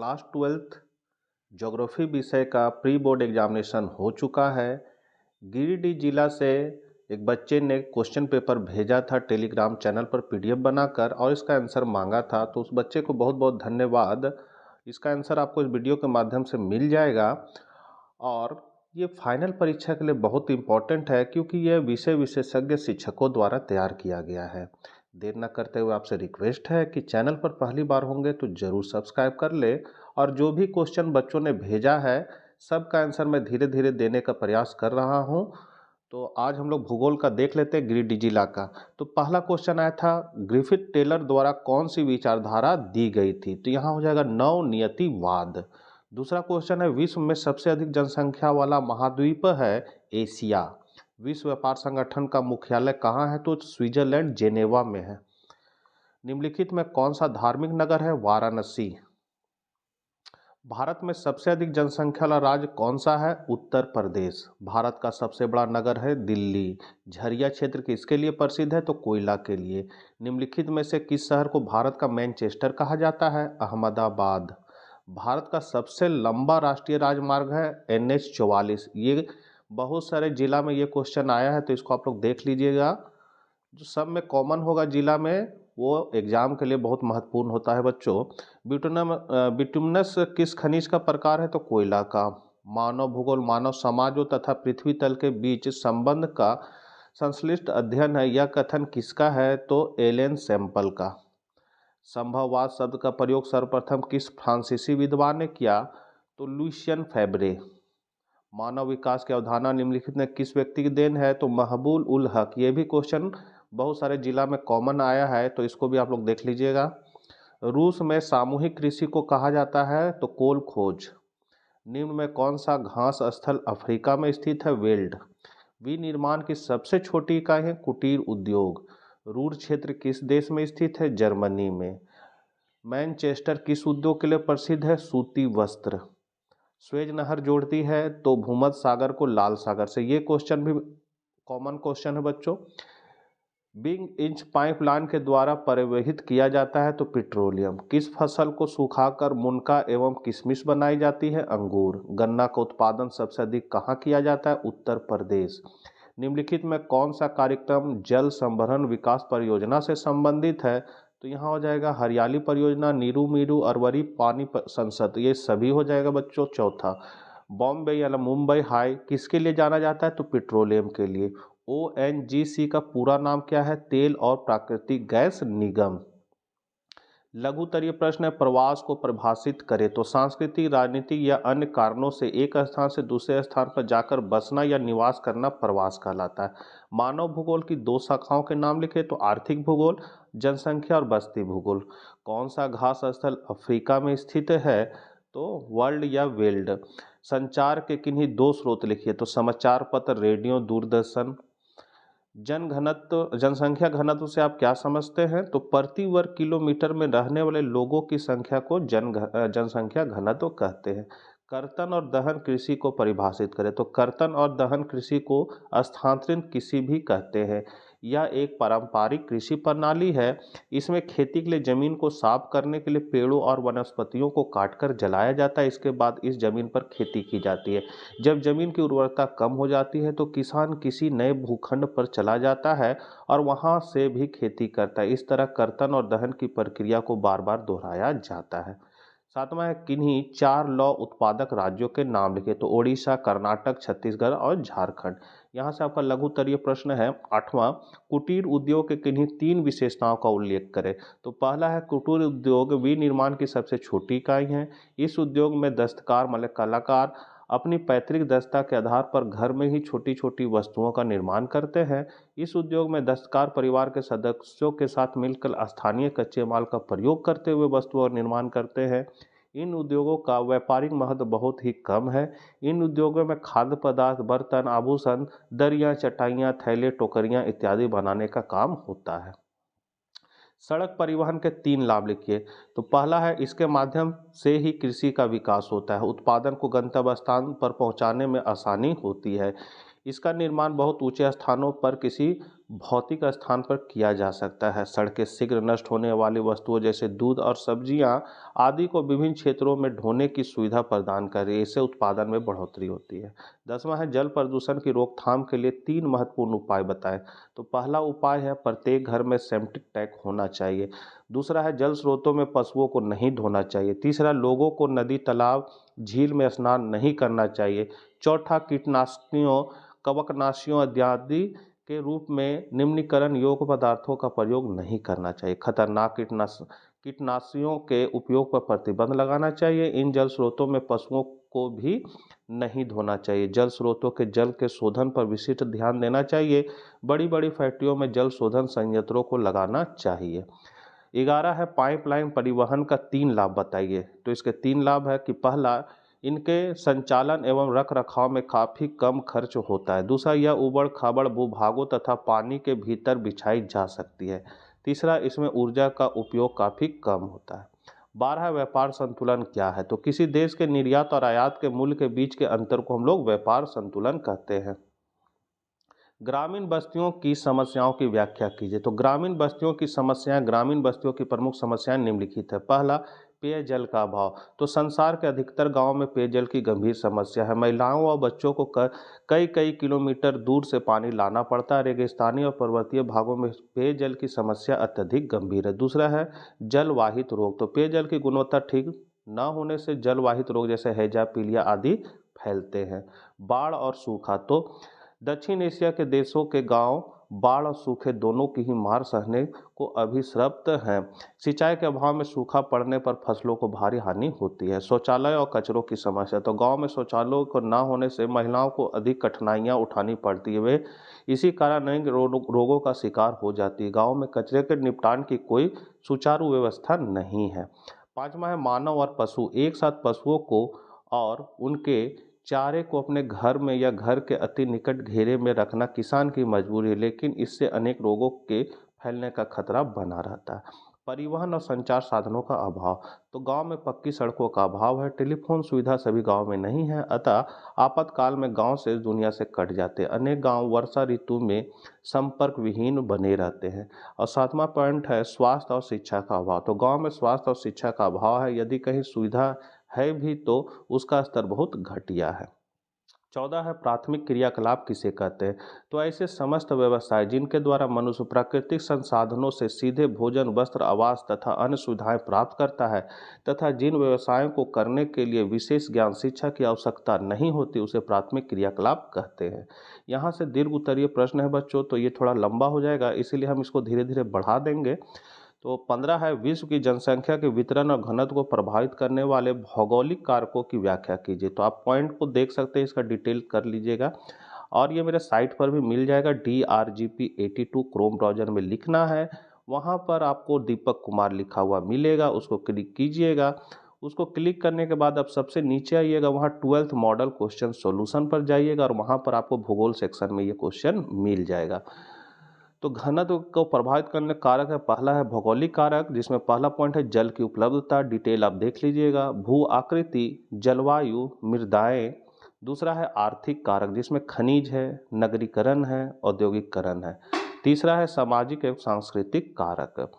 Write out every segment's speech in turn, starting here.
Class 12th geography विषय का pre board examination हो चुका है। गिरिडीह जिला से एक बच्चे ने क्वेश्चन पेपर भेजा था टेलीग्राम चैनल पर पीडीएफ बनाकर और इसका आंसर मांगा था, तो उस बच्चे को बहुत बहुत धन्यवाद। इसका आंसर आपको इस वीडियो के माध्यम से मिल जाएगा और ये फाइनल परीक्षा के लिए बहुत इम्पोर्टेंट है क्योंकि यह विषय विशेषज्ञ शिक्षकों द्वारा तैयार किया गया है। देर न करते हुए आपसे रिक्वेस्ट है कि चैनल पर पहली बार होंगे तो ज़रूर सब्सक्राइब कर ले और जो भी क्वेश्चन बच्चों ने भेजा है सबका आंसर मैं धीरे धीरे देने का प्रयास कर रहा हूं। तो आज हम लोग भूगोल का देख लेते हैं, गिरिडीह जिला का। तो पहला क्वेश्चन आया था, ग्रिफिथ टेलर द्वारा कौन सी विचारधारा दी गई थी? तो यहाँ हो जाएगा नवनियतिवाद। दूसरा क्वेश्चन है, विश्व में सबसे अधिक जनसंख्या वाला महाद्वीप है एशिया। विश्व व्यापार संगठन का मुख्यालय कहाँ है? तो स्विट्जरलैंड जेनेवा में है। निम्नलिखित में कौन सा धार्मिक नगर है? वाराणसी। भारत में सबसे अधिक जनसंख्या वाला राज्य कौन सा है? उत्तर प्रदेश। भारत का सबसे बड़ा नगर है दिल्ली। झरिया क्षेत्र किसके लिए प्रसिद्ध है? तो कोयला के लिए। निम्नलिखित में से किस शहर को भारत का मैनचेस्टर कहा जाता है? अहमदाबाद। भारत का सबसे लंबा राष्ट्रीय राजमार्ग है NH 44। ये बहुत सारे जिला में ये क्वेश्चन आया है, तो इसको आप लोग देख लीजिएगा। जो सब में कॉमन होगा जिला में वो एग्जाम के लिए बहुत महत्वपूर्ण होता है बच्चों। बिटुमिनस किस खनिज का प्रकार है? तो कोयला का। मानव भूगोल मानव समाजों तथा पृथ्वी तल के बीच संबंध का संश्लिष्ट अध्ययन है, यह कथन किसका है? तो एलन सैंपल का। संभववाद शब्द का प्रयोग सर्वप्रथम किस फ्रांसीसी विद्वान ने किया? तो लुसियन फैब्रे। मानव विकास की अवधारणा निम्नलिखित में किस व्यक्ति की देन है? तो महबूब उल हक। ये भी क्वेश्चन बहुत सारे जिला में कॉमन आया है, तो इसको भी आप लोग देख लीजिएगा। रूस में सामूहिक कृषि को कहा जाता है? तो कोल खोज। निम्न में कौन सा घास स्थल अफ्रीका में स्थित है? वेल्ड। विनिर्माण की सबसे छोटी इकाई है कुटीर उद्योग। रूर क्षेत्र किस देश में स्थित है? जर्मनी में। मैनचेस्टर किस उद्योग के लिए प्रसिद्ध है? सूती वस्त्र। स्वेज नहर जोड़ती है तो भूमध्य सागर को लाल सागर से। ये क्वेश्चन भी कॉमन क्वेश्चन है बच्चों। बिग इंच पाइपलाइन के द्वारा परिवहित किया जाता है तो पेट्रोलियम। किस फसल को सुखाकर मुनका एवं किशमिश बनाई जाती है? अंगूर। गन्ना का उत्पादन सबसे अधिक कहाँ किया जाता है? उत्तर प्रदेश। निम्नलिखित में कौन सा कार्यक्रम जल संभरण विकास परियोजना से संबंधित है? तो यहाँ हो जाएगा हरियाली परियोजना, नीरू मीरू अरवरी पानी संसद। ये सभी हो जाएगा बच्चों। चौथा, बॉम्बे या मुंबई हाई किसके लिए जाना जाता है? तो पेट्रोलियम के लिए। ONGC का पूरा नाम क्या है? तेल और प्राकृतिक गैस निगम। लघु उत्तरीय प्रश्न है, प्रवास को परिभाषित करें तो सांस्कृतिक, राजनीतिक या अन्य कारणों से एक स्थान से दूसरे स्थान पर जाकर बसना या निवास करना प्रवास कहलाता है। मानव भूगोल की दो शाखाओं के नाम लिखे तो आर्थिक भूगोल, जनसंख्या और बस्ती भूगोल। कौन सा घास स्थल अफ्रीका में स्थित है? तो वर्ल्ड या वेल्ड। संचार के किन्हीं दो स्रोत लिखिए तो समाचार पत्र, रेडियो, दूरदर्शन। जनसंख्या घनत्व से आप क्या समझते हैं? तो प्रति वर्ग किलोमीटर में रहने वाले लोगों की संख्या को जनसंख्या घनत्व कहते हैं। कर्तन और दहन कृषि को परिभाषित करें तो कर्तन और दहन कृषि को स्थानांतरित कृषि भी कहते हैं। यह एक पारंपरिक कृषि प्रणाली है। इसमें खेती के लिए जमीन को साफ करने के लिए पेड़ों और वनस्पतियों को काटकर जलाया जाता है। इसके बाद इस जमीन पर खेती की जाती है। जब जमीन की उर्वरता कम हो जाती है तो किसान किसी नए भूखंड पर चला जाता है और वहां से भी खेती करता है। इस तरह कर्तन और दहन की प्रक्रिया को बार बार दोहराया जाता है। सातवां है, किन्हीं चार लौ उत्पादक राज्यों के नाम लिखे तो ओडिशा, कर्नाटक, छत्तीसगढ़ और झारखंड। यहाँ से आपका लघु उत्तरीय प्रश्न है। आठवां, कुटीर उद्योग के किन्हीं तीन विशेषताओं का उल्लेख करें। तो पहला है, कुटीर उद्योग विनिर्माण की सबसे छोटी इकाई है। इस उद्योग में दस्तकार मतलब कलाकार अपनी पैतृक दस्ता के आधार पर घर में ही छोटी छोटी वस्तुओं का निर्माण करते हैं। इस उद्योग में दस्तकार परिवार के सदस्यों के साथ मिलकर स्थानीय कच्चे माल का प्रयोग करते हुए वस्तुओं का निर्माण करते हैं। इन उद्योगों का व्यापारिक महत्व बहुत ही कम है। इन उद्योगों में खाद्य पदार्थ, बर्तन, आभूषण, दरियां, चटाइयाँ, थैले, टोकरियां इत्यादि बनाने का काम होता है। सड़क परिवहन के तीन लाभ लिखिए। तो पहला है, इसके माध्यम से ही कृषि का विकास होता है। उत्पादन को गंतव्य स्थान पर पहुंचाने में आसानी होती है। इसका निर्माण बहुत ऊंचे स्थानों पर किसी भौतिक स्थान पर किया जा सकता है। सड़कें शीघ्र नष्ट होने वाली वस्तुओं जैसे दूध और सब्जियां आदि को विभिन्न क्षेत्रों में ढोने की सुविधा प्रदान कर रही है। इससे उत्पादन में बढ़ोतरी होती है। 10वां है जल प्रदूषण की रोकथाम के लिए 3 महत्वपूर्ण उपाय बताएं। तो पहला उपाय है प्रत्येक घर में सेप्टिक टैंक होना चाहिए। दूसरा है जल स्रोतों में पशुओं को नहीं धोना चाहिए। तीसरा, लोगों को नदी, तालाब, झील में स्नान नहीं करना चाहिए। चौथा, कीटनाशकों, कवकनाशियों इत्यादि के रूप में निम्नीकरण योग्य पदार्थों का प्रयोग नहीं करना चाहिए। खतरनाक कीटनाशियों के उपयोग पर प्रतिबंध लगाना चाहिए। इन जल स्रोतों में पशुओं को भी नहीं धोना चाहिए। जल स्रोतों के जल के शोधन पर विशिष्ट ध्यान देना चाहिए। बड़ी बड़ी फैक्ट्रियों में जल शोधन संयंत्रों को लगाना चाहिए। 11 है पाइपलाइन परिवहन का 3 लाभ बताइए। तो इसके 3 लाभ है कि पहला, इनके संचालन एवं रख रखाव में काफ़ी कम खर्च होता है। दूसरा, यह उबड़ खाबड़ भूभागों तथा पानी के भीतर बिछाई जा सकती है। तीसरा, इसमें ऊर्जा का उपयोग काफ़ी कम होता है। 12, व्यापार संतुलन क्या है। तो किसी देश के निर्यात और आयात के मूल्य के बीच के अंतर को हम लोग व्यापार संतुलन कहते हैं। ग्रामीण बस्तियों की समस्याओं की व्याख्या कीजिए। तो ग्रामीण बस्तियों की समस्याएं, ग्रामीण बस्तियों की प्रमुख समस्याएं निम्नलिखित है। पहला, पेयजल का अभाव। तो संसार के अधिकतर गांवों में पेयजल की गंभीर समस्या है। महिलाओं और बच्चों को कई कई किलोमीटर दूर से पानी लाना पड़ता है। रेगिस्तानी और पर्वतीय भागों में पेयजल की समस्या अत्यधिक गंभीर है। दूसरा है जलवाहित रोग। तो पेयजल की गुणवत्ता ठीक न होने से जलवाहित रोग जैसे हैजा, पीलिया आदि फैलते हैं। बाढ़ और सूखा। तो दक्षिण एशिया के देशों के गांव बाढ़ और सूखे दोनों की ही मार सहने को अभिशप्त हैं। सिंचाई के अभाव में सूखा पड़ने पर फसलों को भारी हानि होती है। शौचालय और कचरों की समस्या। तो गांव में शौचालयों को न होने से महिलाओं को अधिक कठिनाइयां उठानी पड़ती है। वे इसी कारण अनेक रोगों का शिकार हो जाती है। गाँव में कचरे के निपटान की कोई सुचारू व्यवस्था नहीं है। 5वां है मानव और पशु। एक साथ पशुओं को और उनके चारे को अपने घर में या घर के अति निकट घेरे में रखना किसान की मजबूरी है, लेकिन इससे अनेक रोगों के फैलने का खतरा बना रहता है। परिवहन और संचार साधनों का अभाव। तो गांव में पक्की सड़कों का अभाव है। टेलीफोन सुविधा सभी गांव में नहीं है, अतः आपातकाल में गांव से दुनिया से कट जाते हैं। अनेक गांव वर्षा ऋतु में संपर्क विहीन बने रहते हैं। और 7वां पॉइंट है स्वास्थ्य और शिक्षा का अभाव। तो गांव में स्वास्थ्य और शिक्षा का अभाव है। यदि कहीं सुविधा है भी तो उसका स्तर बहुत घटिया है। 14 है प्राथमिक क्रियाकलाप किसे कहते हैं। तो ऐसे समस्त व्यवसाय जिनके द्वारा मनुष्य प्राकृतिक संसाधनों से सीधे भोजन, वस्त्र, आवास तथा अन्य सुविधाएं प्राप्त करता है तथा जिन व्यवसायों को करने के लिए विशेष ज्ञान शिक्षा की आवश्यकता नहीं होती, उसे प्राथमिक क्रियाकलाप कहते हैं। यहाँ से दीर्घ उत्तरीय प्रश्न है बच्चों, तो ये थोड़ा लंबा हो जाएगा, इसीलिए हम इसको धीरे धीरे बढ़ा देंगे। तो 15 है विश्व की जनसंख्या के वितरण और घनत्व को प्रभावित करने वाले भौगोलिक कारकों की व्याख्या कीजिए। तो आप पॉइंट को देख सकते हैं, इसका डिटेल कर लीजिएगा और ये मेरे साइट पर भी मिल जाएगा। DRGP82 क्रोम ब्राउजर में लिखना है, वहाँ पर आपको दीपक कुमार लिखा हुआ मिलेगा, उसको क्लिक कीजिएगा। उसको क्लिक करने के बाद आप सबसे नीचे आइएगा, वहाँ 12th मॉडल क्वेश्चन सॉल्यूशन पर जाइएगा और वहाँ पर आपको भूगोल सेक्शन में ये क्वेश्चन मिल जाएगा। तो घनत्व को प्रभावित करने कारक है, पहला है भौगोलिक कारक, जिसमें पहला पॉइंट है जल की उपलब्धता, डिटेल आप देख लीजिएगा। भू आकृति, जलवायु, मृदाएं। दूसरा है आर्थिक कारक, जिसमें खनिज है, नगरीकरण है, औद्योगिकरण है। तीसरा है सामाजिक एवं सांस्कृतिक कारक।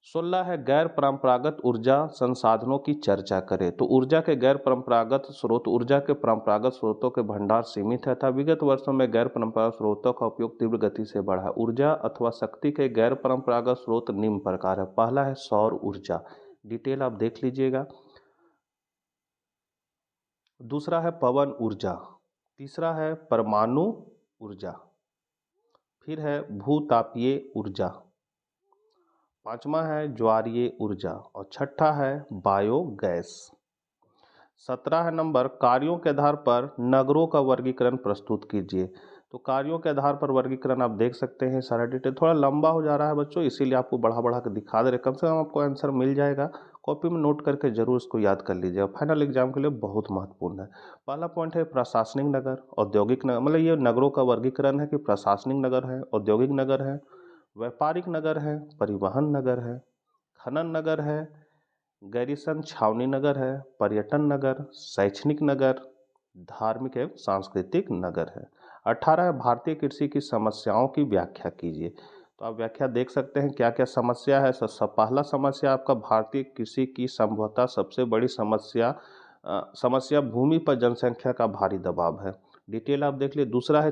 16 है गैर परंपरागत ऊर्जा संसाधनों की चर्चा करें। तो ऊर्जा के गैर परंपरागत स्रोत। ऊर्जा के परंपरागत स्रोतों के भंडार सीमित है तथा विगत वर्षों में गैर परंपरागत स्रोतों का उपयोग तीव्र गति से बढ़ा है। ऊर्जा अथवा शक्ति के गैर परंपरागत स्रोत निम्न प्रकार है। पहला है सौर ऊर्जा, डिटेल आप देख लीजिएगा। दूसरा है पवन ऊर्जा। तीसरा है परमाणु ऊर्जा। फिर है भूतापीय ऊर्जा। 5वां है ज्वारीय ऊर्जा और छठा है बायोगैस। 17 है नंबर कार्यों के आधार पर नगरों का वर्गीकरण प्रस्तुत कीजिए। तो कार्यों के आधार पर वर्गीकरण आप देख सकते हैं, सारा डिटेल थोड़ा लंबा हो जा रहा है बच्चों, इसीलिए आपको बढ़ा बढ़ा कर दिखा दे रहे, कम से कम आपको आंसर मिल जाएगा। कॉपी में नोट करके जरूर इसको याद कर लीजिएगा, फाइनल एग्जाम के लिए बहुत महत्वपूर्ण है। पहला पॉइंट है प्रशासनिक नगर, औद्योगिक नगर, मतलब ये नगरों का वर्गीकरण है कि प्रशासनिक नगर है, औद्योगिक नगर है, व्यापारिक नगर है, परिवहन नगर है, खनन नगर है, गैरीसन छावनी नगर है, पर्यटन नगर, शैक्षणिक नगर, धार्मिक एवं सांस्कृतिक नगर है। 18 है भारतीय कृषि की समस्याओं की व्याख्या कीजिए। तो आप व्याख्या देख सकते हैं क्या क्या समस्या है। पहला समस्या आपका भारतीय कृषि की संभवतः सबसे बड़ी समस्या भूमि पर जनसंख्या का भारी दबाव है। डिटेल आप देख लिए। दूसरा है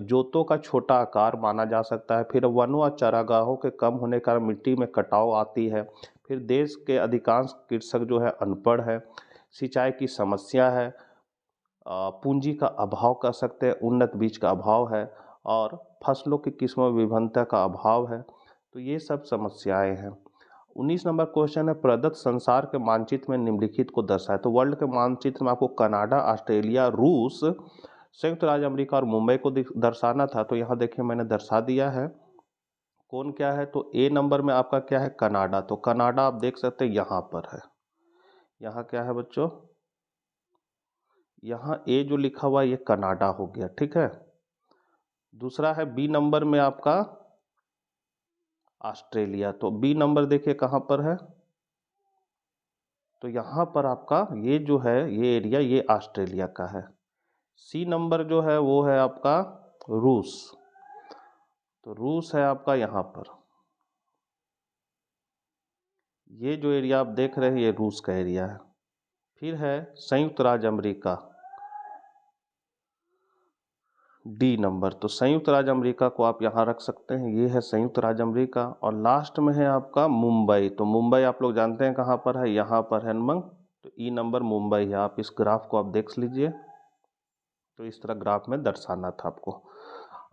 जोतों का छोटा आकार माना जा सकता है। फिर वनों और चारागाहों के कम होने का मिट्टी में कटाव आती है। फिर देश के अधिकांश कृषक जो है अनपढ़ है। सिंचाई की समस्या है। पूंजी का अभाव कर सकते हैं, उन्नत बीज का अभाव है और फसलों की किस्मों में विभिन्नता का अभाव है। तो ये सब समस्याएं हैं। 19 नंबर क्वेश्चन है प्रदत्त संसार के मानचित्र में निम्नलिखित को दर्शाए। तो वर्ल्ड के मानचित्र में आपको कनाडा, ऑस्ट्रेलिया, रूस, संयुक्त राज्य अमेरिका और मुंबई को दर्शाना था। तो यहाँ देखिए मैंने दर्शा दिया है। कौन क्या है, तो ए नंबर में आपका क्या है, कनाडा। तो कनाडा आप देख सकते हैं यहाँ पर है। यहाँ क्या है बच्चों, यहाँ ए जो लिखा हुआ है ये कनाडा हो गया, ठीक है। दूसरा है बी नंबर में आपका ऑस्ट्रेलिया। तो बी नंबर देखिए कहाँ पर है, तो यहाँ पर आपका ये जो है ये एरिया ये ऑस्ट्रेलिया का है। सी नंबर जो है वो है आपका रूस। तो रूस है आपका यहाँ पर। ये जो एरिया आप देख रहे हैं ये रूस का एरिया है। फिर है संयुक्त राज्य अमेरिका, डी नंबर। तो संयुक्त राज्य अमेरिका को आप यहाँ रख सकते हैं, ये है संयुक्त राज्य अमेरिका। और लास्ट में है आपका मुंबई। तो मुंबई आप लोग जानते हैं कहाँ पर है, यहाँ पर है नंबर। तो ई नंबर मुंबई है। आप इस ग्राफ को आप देख लीजिए। तो इस तरह ग्राफ में दर्शाना था आपको।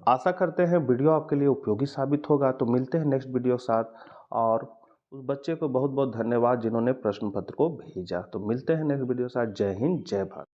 आशा करते हैं वीडियो आपके लिए उपयोगी साबित होगा। तो मिलते हैं नेक्स्ट वीडियो के साथ। और उस बच्चे को बहुत बहुत धन्यवाद जिन्होंने प्रश्न पत्र को भेजा। तो मिलते हैं नेक्स्ट वीडियो के साथ। जय हिंद, जय भारत।